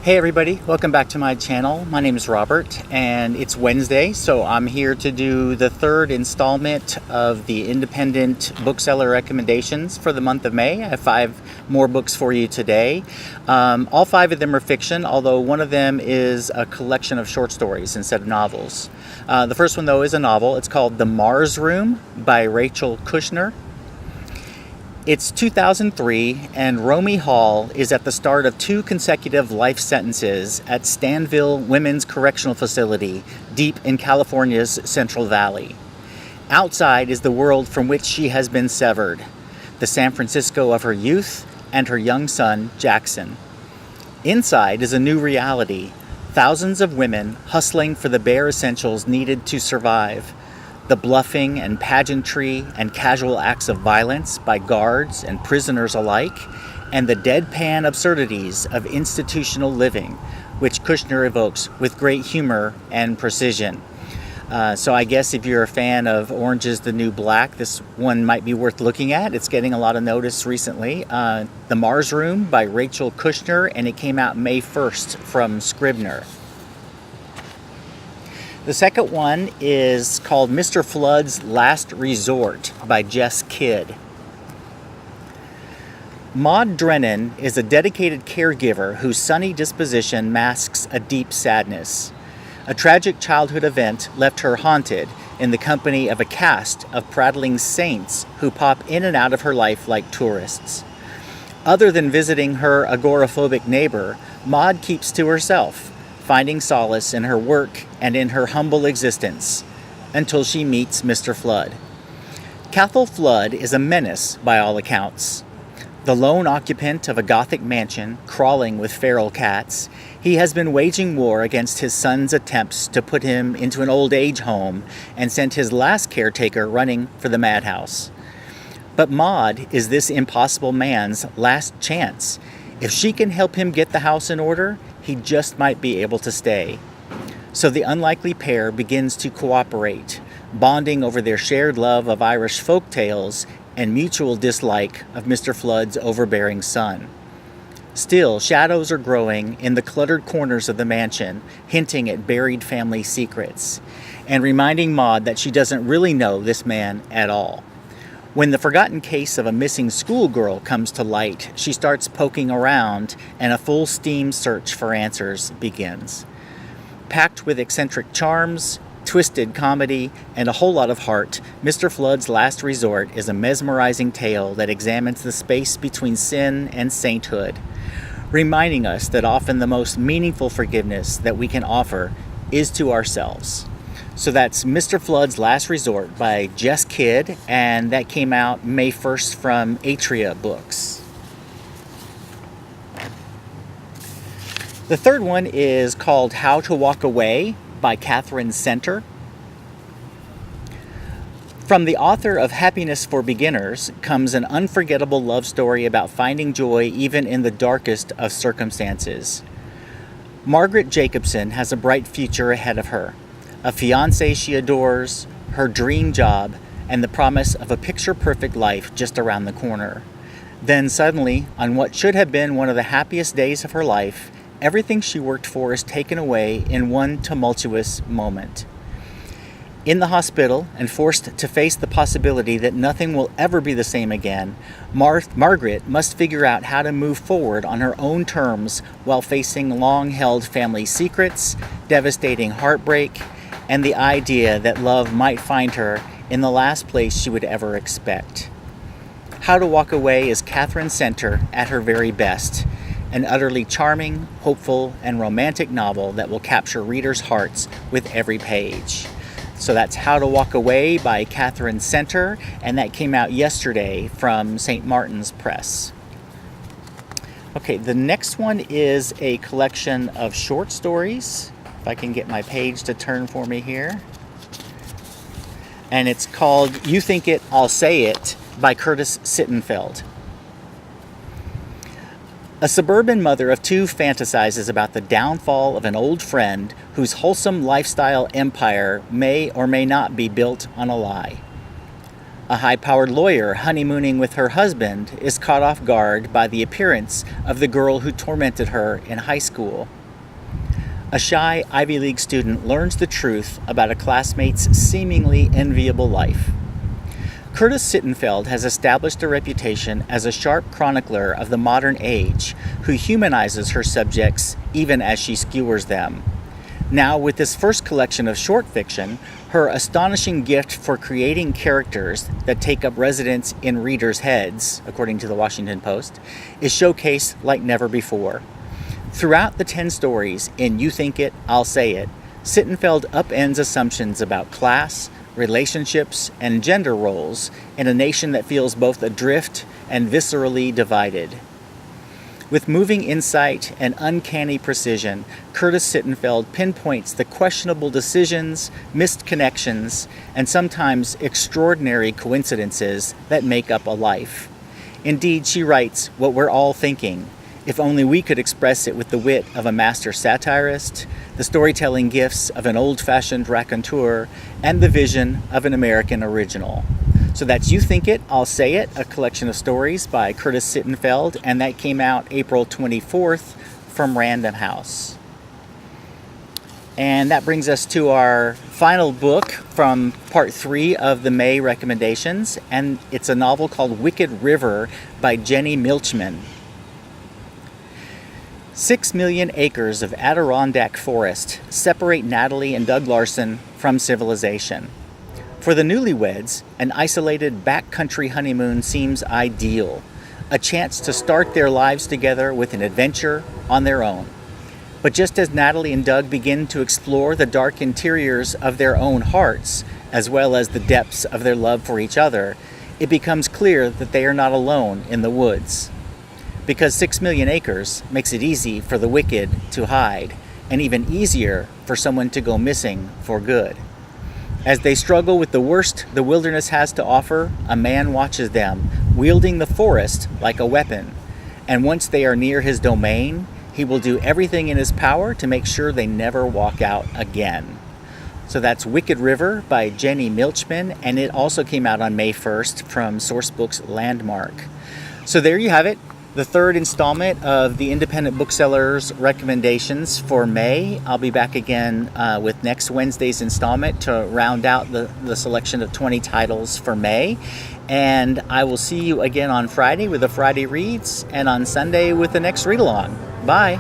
Hey everybody, welcome back to my channel. My name is Robert and it's Wednesday, so I'm here to do the third installment of the independent bookseller recommendations for the month of May. I have 5 more books for you today. All 5 of them are fiction, although one of them is a collection of short stories instead of novels. The first one though is a novel. It's called The Mars Room by Rachel Kushner. It's 2003, and Romy Hall is at the start of 2 consecutive life sentences at Stanville Women's Correctional Facility, deep in California's Central Valley. Outside is the world from which she has been severed, the San Francisco of her youth and her young son, Jackson. Inside is a new reality, thousands of women hustling for the bare essentials needed to survive. The bluffing and pageantry and casual acts of violence by guards and prisoners alike, and the deadpan absurdities of institutional living, which Kushner evokes with great humor and precision. So I guess if you're a fan of Orange is the New Black, this one might be worth looking at. It's getting a lot of notice recently. The Mars Room by Rachel Kushner, and it came out May 1st from Scribner. The second one is called Mr. Flood's Last Resort by Jess Kidd. Maud Drennan is a dedicated caregiver whose sunny disposition masks a deep sadness. A tragic childhood event left her haunted in the company of a cast of prattling saints who pop in and out of her life like tourists. Other than visiting her agoraphobic neighbor, Maud keeps to herself, finding solace in her work and in her humble existence, until she meets Mr. Flood. Cathal Flood is a menace by all accounts. The lone occupant of a Gothic mansion crawling with feral cats, he has been waging war against his son's attempts to put him into an old age home and sent his last caretaker running for the madhouse. But Maud is this impossible man's last chance. If she can help him get the house in order, he just might be able to stay. So the unlikely pair begins to cooperate, bonding over their shared love of Irish folk tales and mutual dislike of Mr. Flood's overbearing son. Still, shadows are growing in the cluttered corners of the mansion, hinting at buried family secrets, and reminding Maud that she doesn't really know this man at all. When the forgotten case of a missing schoolgirl comes to light, she starts poking around, and a full steam search for answers begins. Packed with eccentric charms, twisted comedy, and a whole lot of heart, Mr. Flood's Last Resort is a mesmerizing tale that examines the space between sin and sainthood, reminding us that often the most meaningful forgiveness that we can offer is to ourselves. So that's Mr. Flood's Last Resort by Jess Kidd, and that came out May 1st from Atria Books. The third one is called How to Walk Away by Katherine. From the author of Happiness for Beginners comes an unforgettable love story about finding joy even in the darkest of circumstances. Margaret Jacobson has a bright future ahead of her. A fiancé she adores, her dream job, and the promise of a picture-perfect life just around the corner. Then suddenly, on what should have been one of the happiest days of her life, everything she worked for is taken away in one tumultuous moment. In the hospital, and forced to face the possibility that nothing will ever be the same again, Margaret must figure out how to move forward on her own terms while facing long-held family secrets, devastating heartbreak, and the idea that love might find her in the last place she would ever expect. How to Walk Away is Katherine at her very best, an utterly charming, hopeful, and romantic novel that will capture readers' hearts with every page. So that's How to Walk Away by Katherine, and that came out yesterday from St. Martin's Press. Okay, the next one is a collection of short stories. If I can get my page to turn for me here. And it's called You Think It, I'll Say It by Curtis Sittenfeld. A suburban mother of 2 fantasizes about the downfall of an old friend whose wholesome lifestyle empire may or may not be built on a lie. A high-powered lawyer honeymooning with her husband is caught off guard by the appearance of the girl who tormented her in high school. A shy Ivy League student learns the truth about a classmate's seemingly enviable life. Curtis Sittenfeld has established a reputation as a sharp chronicler of the modern age who humanizes her subjects even as she skewers them. Now, with this first collection of short fiction, her astonishing gift for creating characters that take up residence in readers' heads, according to the Washington Post, is showcased like never before. Throughout the 10 stories in You Think It, I'll Say It, Sittenfeld upends assumptions about class, relationships, and gender roles in a nation that feels both adrift and viscerally divided. With moving insight and uncanny precision, Curtis Sittenfeld pinpoints the questionable decisions, missed connections, and sometimes extraordinary coincidences that make up a life. Indeed, she writes what we're all thinking, if only we could express it with the wit of a master satirist, the storytelling gifts of an old-fashioned raconteur, and the vision of an American original. So that's You Think It, I'll Say It, a collection of stories by Curtis Sittenfeld, and that came out April 24th from Random House. And that brings us to our final book from part 3 of the May recommendations, and it's a novel called Wicked River by Jenny Milchman. 6 million acres of Adirondack forest separate Natalie and Doug Larson from civilization. For the newlyweds, an isolated backcountry honeymoon seems ideal, a chance to start their lives together with an adventure on their own. But just as Natalie and Doug begin to explore the dark interiors of their own hearts, as well as the depths of their love for each other, it becomes clear that they are not alone in the woods. Because 6 million acres makes it easy for the wicked to hide, and even easier for someone to go missing for good. As they struggle with the worst the wilderness has to offer, a man watches them, wielding the forest like a weapon. And once they are near his domain, he will do everything in his power to make sure they never walk out again. So that's Wicked River by Jenny Milchman, and it also came out on May 1st from Sourcebooks Landmark. So there you have it. The third installment of the Independent Booksellers recommendations for May. I'll be back again with next Wednesday's installment to round out the selection of 20 titles for May. And I will see you again on Friday with the Friday Reads and on Sunday with the next read-along. Bye.